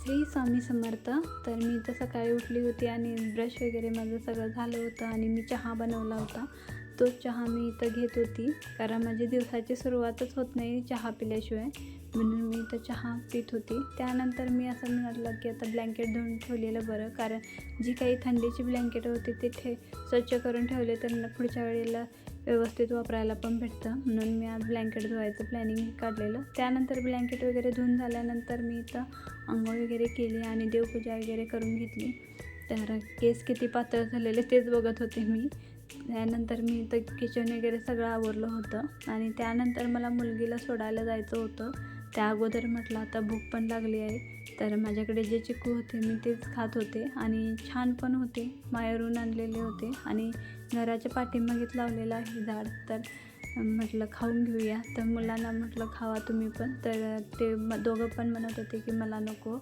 श्री स्वामी समर्थ. तर मी तर सकाळी उठली होती आणि ब्रश वगैरे माझं सगळं झालं होतं आणि मी चहा बनवला होता. तो चहा मी इथं घेत होती, कारण माझी दिवसाची सुरुवातच होत नाही चहा पिल्याशिवाय, म्हणून मी इथं चहा पित होती. त्यानंतर मी असं म्हटलं की आता ब्लँकेट धुवून ठेवलेलं बरं, कारण जी काही थंडीची ब्लँकेट होती ते स्वच्छ करून ठेवले तर पुढच्या वेळेला व्यवस्थित वापरायला पण भेटतं, म्हणून मी आज ब्लँकेट धुवायचं प्लॅनिंग काढलेलं. त्यानंतर ब्लँकेट वगैरे धुवून झाल्यानंतर मी इथं अंघोळ वगैरे केली आणि देवपूजा वगैरे करून घेतली. तर केस किती पातळ झालेले तेच बघत होते मी. त्यानंतर मी इथं किचन वगैरे सगळं आवरलं होतं आणि त्यानंतर मला मुलगीला सोडायला जायचं होतं. त्या अगोदर म्हटलं आता भूक पण लागली आहे, तर माझ्याकडे जे चिकू होते मी तेच खात होते आणि छान पण होते, माहेरून आणलेले होते आणि घराच्या पाठीमागेच लावलेलं आहे झाड. तर म्हटलं खाऊन घेऊया, तर मुलांना म्हटलं खावा तुम्ही पण. तर ते दोघं पण म्हणत होते की मला नको,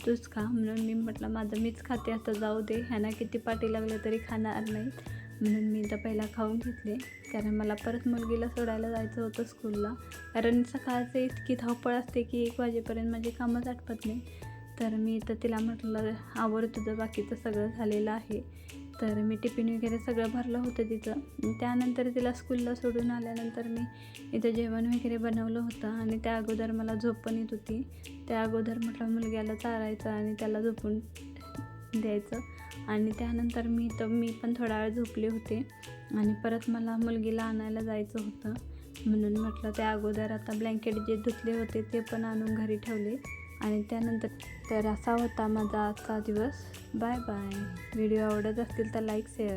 तूच खा. म्हणून मी म्हटलं माझं मीच खाते, आता जाऊ दे, ह्यांना किती पाठी लागले तरी खाणार नाहीत. म्हणून मी तर पहिला खाऊन घेतले, कारण मला परत मुलगीला सोडायला जायचं होतं स्कूलला. कारण सकाळचं इतकी धावपळ असते की 1 वाजेपर्यंत माझे कामच आटपत नाही. तर मी तर तिला म्हटलं आवर, तुझं बाकीचं सगळं झालेलं आहे. तर मी टिफिन वगैरे सगळं भरलं होतं तिचं. त्यानंतर तिला स्कूलला सोडून आल्यानंतर मी इथं जेवण वगैरे बनवलं होतं आणि त्या अगोदर मला झोप पण येत होती. त्या अगोदर म्हटलं मुलग्याला चारायचं आणि त्याला झोपून द्यायचं आणि त्यानंतर मी पण थोडा वेळ झोपले होते आणि परत मला मुलगीला आणायला जायचं होतं, म्हणून म्हटलं त्या अगोदर आता ब्लँकेट जे धुतले होते ते पण आणून घरी ठेवले आणि त्यानंतर. तर असा होता माझा आजचा दिवस. Bye bye. व्हिडिओ आवडत असतील तर लाईक शेअर.